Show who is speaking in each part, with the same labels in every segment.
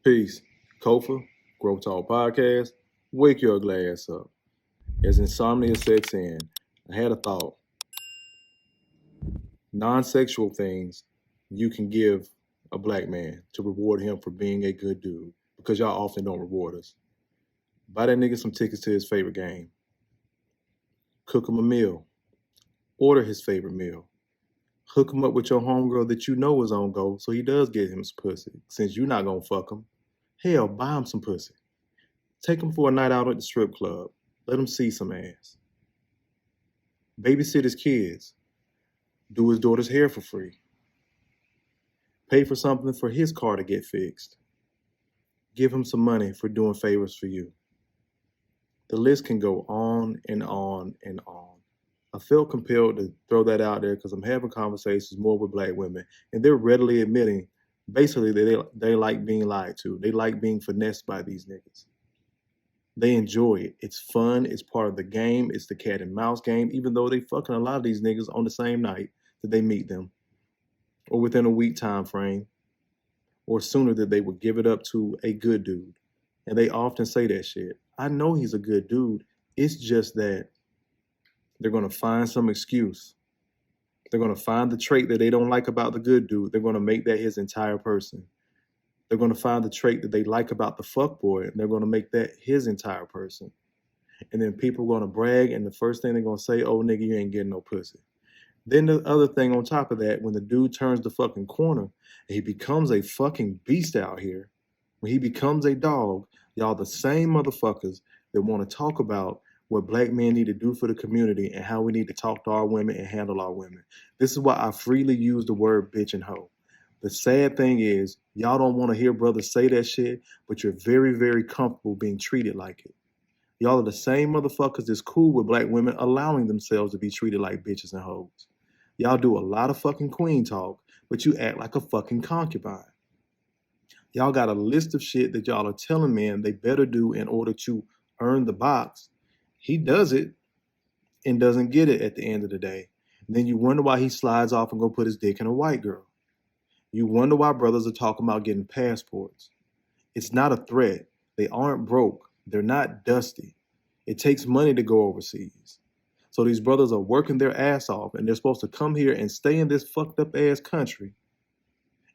Speaker 1: Peace. Kofa, G.R.O.W.T.H podcast. Wake your glass up. As insomnia sets in, I had a thought. Non-sexual things you can give a black man to reward him for being a good dude, because y'all often don't reward us. Buy that nigga some tickets to his favorite game. Cook him a meal. Order his favorite meal. Hook him up with your homegirl that you know is on go, so he does get him some pussy, since you're not gonna fuck him. Hell, buy him some pussy. Take him for a night out at the strip club. Let him see some ass. Babysit his kids. Do his daughter's hair for free. Pay for something for his car to get fixed. Give him some money for doing favors for you. The list can go on and on and on. I felt compelled to throw that out there because I'm having conversations more with black women, and they're readily admitting basically that they like being lied to. They like being finessed by these niggas. They enjoy it. It's fun. It's part of the game. It's the cat and mouse game, even though they fucking a lot of these niggas on the same night that they meet them, or within a week time frame, or sooner that they would give it up to a good dude. And they often say that shit. I know he's a good dude. It's just that they're going to find some excuse. They're going to find the trait that they don't like about the good dude. They're going to make that his entire person. They're going to find the trait that they like about the fuckboy, and they're going to make that his entire person. And then people are going to brag, and the first thing they're going to say, oh, nigga, you ain't getting no pussy. Then the other thing on top of that, when the dude turns the fucking corner and he becomes a fucking beast out here, when he becomes a dog, y'all the same motherfuckers that want to talk about what black men need to do for the community and how we need to talk to our women and handle our women. This is why I freely use the word bitch and hoe. The sad thing is, y'all don't want to hear brothers say that shit, but you're very, very comfortable being treated like it. Y'all are the same motherfuckers that's cool with black women allowing themselves to be treated like bitches and hoes. Y'all do a lot of fucking queen talk, but you act like a fucking concubine. Y'all got a list of shit that y'all are telling men they better do in order to earn the box. He does it and doesn't get it at the end of the day. And then you wonder why he slides off and go put his dick in a white girl. You wonder why brothers are talking about getting passports. It's not a threat. They aren't broke. They're not dusty. It takes money to go overseas. So these brothers are working their ass off, and they're supposed to come here and stay in this fucked up ass country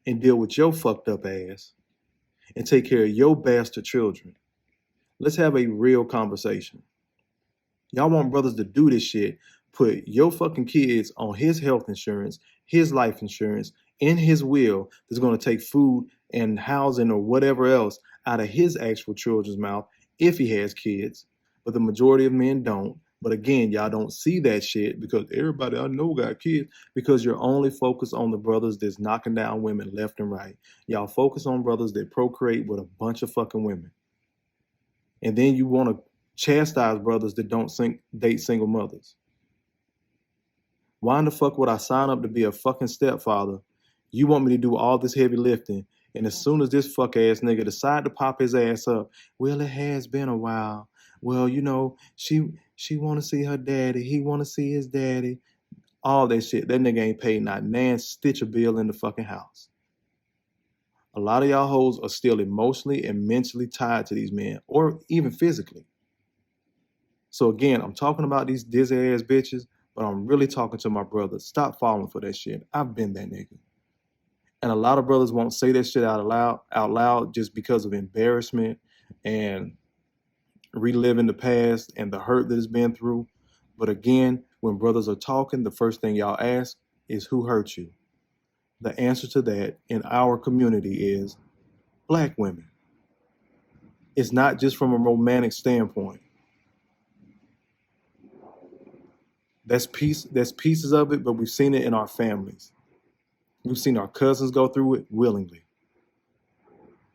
Speaker 1: and deal with your fucked up ass and take care of your bastard children. Let's have a real conversation. Y'all want brothers to do this shit, put your fucking kids on his health insurance, his life insurance, in his will that's going to take food and housing or whatever else out of his actual children's mouth if he has kids. But the majority of men don't. But again, y'all don't see that shit because everybody I know got kids, because you're only focused on the brothers that's knocking down women left and right. Y'all focus on brothers that procreate with a bunch of fucking women. And then you want to chastise brothers that don't date single mothers. Why in the fuck would I sign up to be a fucking stepfather? You want me to do all this heavy lifting, and as soon as this fuck ass nigga decide to pop his ass up, well, it has been a while. Well, you know, she want to see her daddy. He want to see his daddy. All that shit. That nigga ain't paid not nan stitch a bill in the fucking house. A lot of y'all hoes are still emotionally and mentally tied to these men, or even physically. So again, I'm talking about these dizzy ass bitches, but I'm really talking to my brothers. Stop falling for that shit. I've been that nigga. And a lot of brothers won't say that shit out loud just because of embarrassment and reliving the past and the hurt that it's been through. But again, when brothers are talking, the first thing y'all ask is who hurt you? The answer to that in our community is black women. It's not just from a romantic standpoint. That's pieces of it, but we've seen it in our families. We've seen our cousins go through it willingly.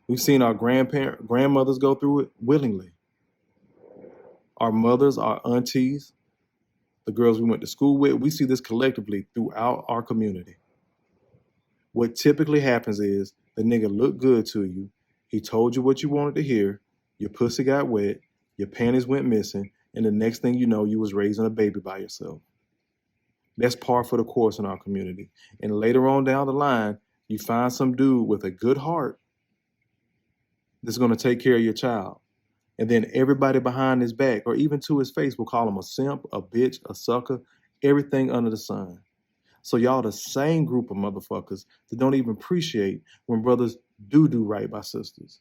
Speaker 1: We've seen our grandmothers go through it willingly. Our mothers, our aunties, the girls we went to school with, we see this collectively throughout our community. What typically happens is the nigga looked good to you. He told you what you wanted to hear. Your pussy got wet. Your panties went missing. And the next thing you know, you was raising a baby by yourself. That's par for the course in our community. And later on down the line, you find some dude with a good heart that's going to take care of your child. And then everybody behind his back, or even to his face, will call him a simp, a bitch, a sucker, everything under the sun. So y'all the same group of motherfuckers that don't even appreciate when brothers do right by sisters.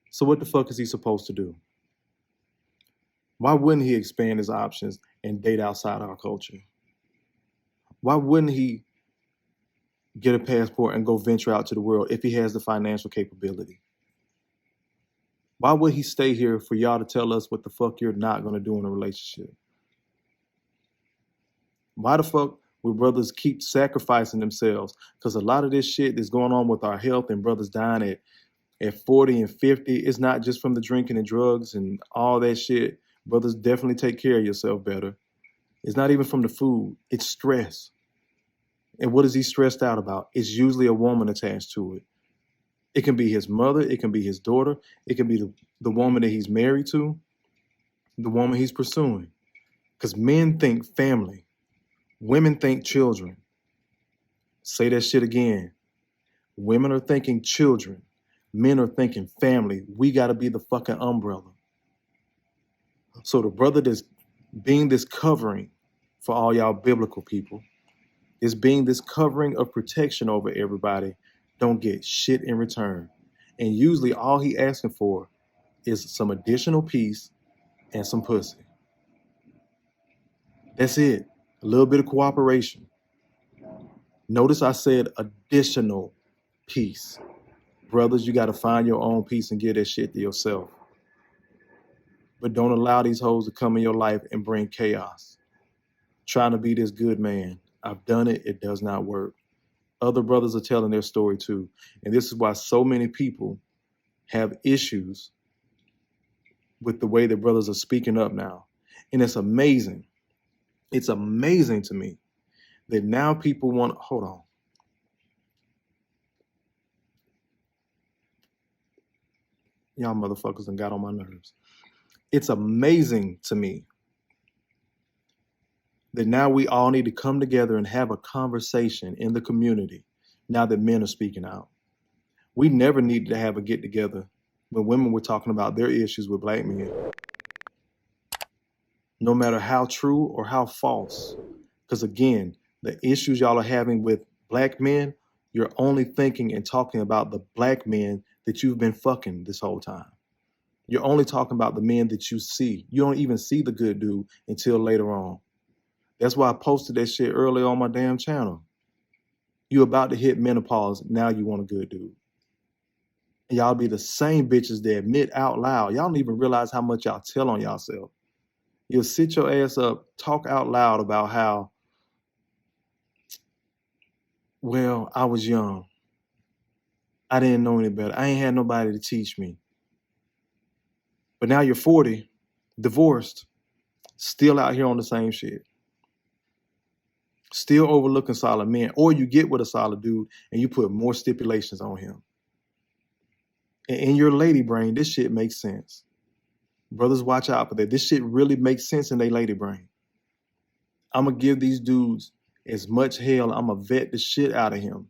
Speaker 1: So what the fuck is he supposed to do? Why wouldn't he expand his options and date outside our culture? Why wouldn't he get a passport and go venture out to the world if he has the financial capability? Why would he stay here for y'all to tell us what the fuck you're not going to do in a relationship? Why the fuck would brothers keep sacrificing themselves? Because a lot of this shit that's going on with our health and brothers dying at 40 and 50, it's not just from the drinking and drugs and all that shit. Brothers, definitely take care of yourself better. It's not even from the food. It's stress. And what is he stressed out about? It's usually a woman attached to it. It can be his mother. It can be his daughter. It can be the woman that he's married to, the woman he's pursuing. Because men think family. Women think children. Say that shit again. Women are thinking children. Men are thinking family. We got to be the fucking umbrella. So the brother that's being this covering for all y'all biblical people is being this covering of protection over everybody, don't get shit in return. And usually all he asking for is some additional peace and some pussy. That's it. A little bit of cooperation. Notice I said additional peace. Brothers, you got to find your own peace and give that shit to yourself. But don't allow these hoes to come in your life and bring chaos. Trying to be this good man. I've done it. It does not work. Other brothers are telling their story too. And this is why so many people have issues with the way that brothers are speaking up now. And it's amazing. It's amazing to me that now people want, hold on. Y'all motherfuckers done got on my nerves. It's amazing to me that now we all need to come together and have a conversation in the community now that men are speaking out. We never needed to have a get together when women were talking about their issues with black men. No matter how true or how false. Because again, the issues y'all are having with black men, you're only thinking and talking about the black men that you've been fucking this whole time. You're only talking about the men that you see. You don't even see the good dude until later on. That's why I posted that shit earlier on my damn channel. You about to hit menopause, now you want a good dude. And y'all be the same bitches that admit out loud. Y'all don't even realize how much y'all tell on yourself. You'll sit your ass up, talk out loud about how, well, I was young. I didn't know any better. I ain't had nobody to teach me. But now you're 40, divorced, still out here on the same shit. Still overlooking solid men. Or you get with a solid dude and you put more stipulations on him. And in your lady brain, this shit makes sense. Brothers, watch out for that. This shit really makes sense in their lady brain. I'm going to give these dudes as much hell. I'm going to vet the shit out of him.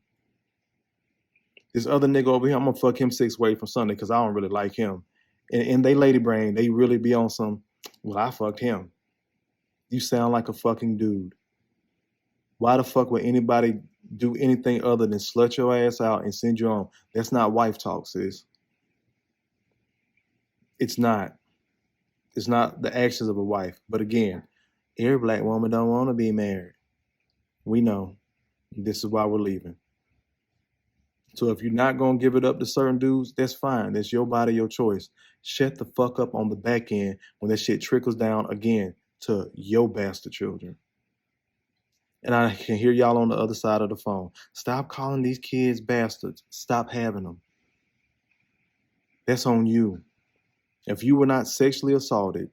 Speaker 1: This other nigga over here, I'm going to fuck him 6 ways from Sunday because I don't really like him. And in they lady brain, they really be on some, well, I fucked him. You sound like a fucking dude. Why the fuck would anybody do anything other than slut your ass out and send you on? That's not wife talk, sis. It's not. It's not the actions of a wife. But again, every black woman don't want to be married. We know. This is why we're leaving. So if you're not going to give it up to certain dudes, that's fine. That's your body, your choice. Shut the fuck up on the back end when that shit trickles down again to your bastard children. And I can hear y'all on the other side of the phone. Stop calling these kids bastards. Stop having them. That's on you. If you were not sexually assaulted,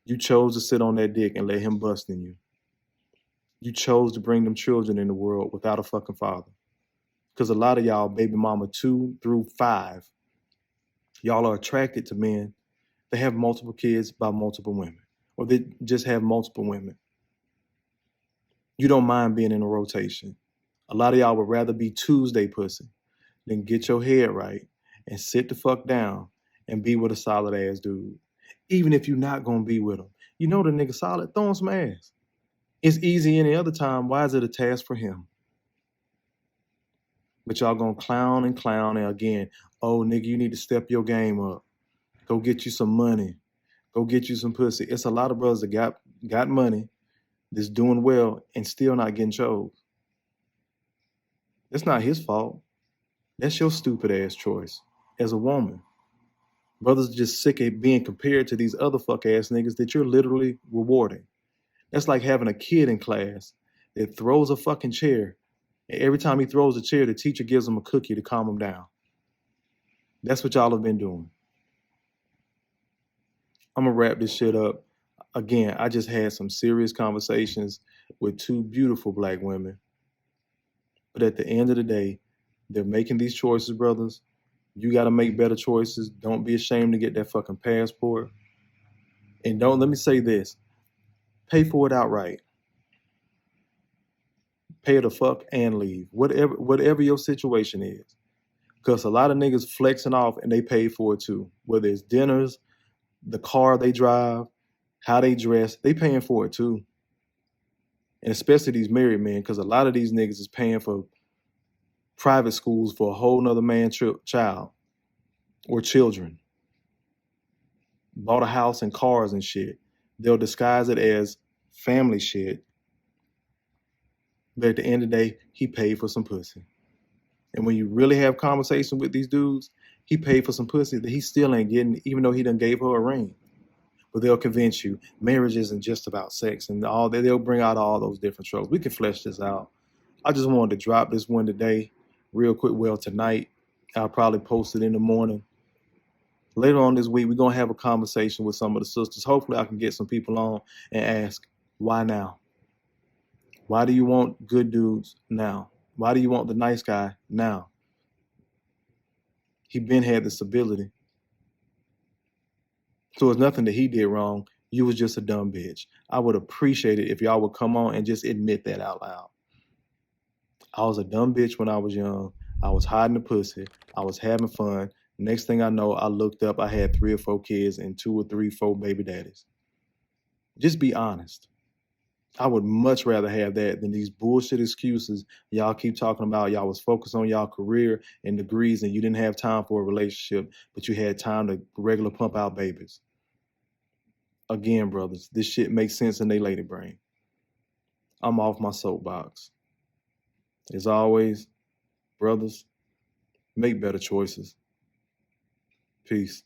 Speaker 1: you chose to sit on that dick and let him bust in you. You chose to bring them children in the world without a fucking father. Because a lot of y'all, baby mama 2 through 5, y'all are attracted to men that have multiple kids by multiple women. Or they just have multiple women. You don't mind being in a rotation. A lot of y'all would rather be Tuesday pussy. then get your head right and sit the fuck down and be with a solid ass dude. Even if you're not gonna be with him. You know the nigga solid, throw him some ass. It's easy any other time. Why is it a task for him? But y'all gonna clown and again, oh nigga, you need to step your game up. Go get you some money. Go get you some pussy. It's a lot of brothers that got money, that's doing well, and still not getting chose. That's not his fault. That's your stupid ass choice as a woman. Brothers are just sick of being compared to these other fuck ass niggas that you're literally rewarding. That's like having a kid in class that throws a fucking chair, and every time he throws a chair, the teacher gives him a cookie to calm him down. That's what y'all have been doing. I'm gonna wrap this shit up. Again, I just had some serious conversations with two beautiful black women. But at the end of the day, they're making these choices, brothers. You got to make better choices. Don't be ashamed to get that fucking passport. And don't, let me say this, pay for it outright. Pay the fuck and leave. Whatever your situation is. Because a lot of niggas flexing off and they pay for it too. Whether it's dinners, the car they drive, how they dress, they paying for it too. And especially these married men, because a lot of these niggas is paying for private schools for a whole nother man's child or children. Bought a house and cars and shit. They'll disguise it as family shit. But at the end of the day, he paid for some pussy. And when you really have conversation with these dudes, he paid for some pussy that he still ain't getting, even though he done gave her a ring. But they'll convince you marriage isn't just about sex and all that. They'll bring out all those different tropes. We can flesh this out. I just wanted to drop this one today real quick. Well, tonight, I'll probably post it in the morning. Later on this week, we're going to have a conversation with some of the sisters. Hopefully, I can get some people on and ask, why now? Why do you want good dudes now? Why do you want the nice guy now? He been had this ability. So it's nothing that he did wrong. You was just a dumb bitch. I would appreciate it if y'all would come on and just admit that out loud. I was a dumb bitch when I was young. I was hiding the pussy. I was having fun. Next thing I know, I looked up, I had 3 or 4 kids and 2 or 3, 4 baby daddies. Just be honest. I would much rather have that than these bullshit excuses y'all keep talking about. Y'all was focused on y'all career and degrees and you didn't have time for a relationship, but you had time to regular pump out babies. Again, brothers, this shit makes sense in their lady brain. I'm off my soapbox. As always, brothers, make better choices. Peace.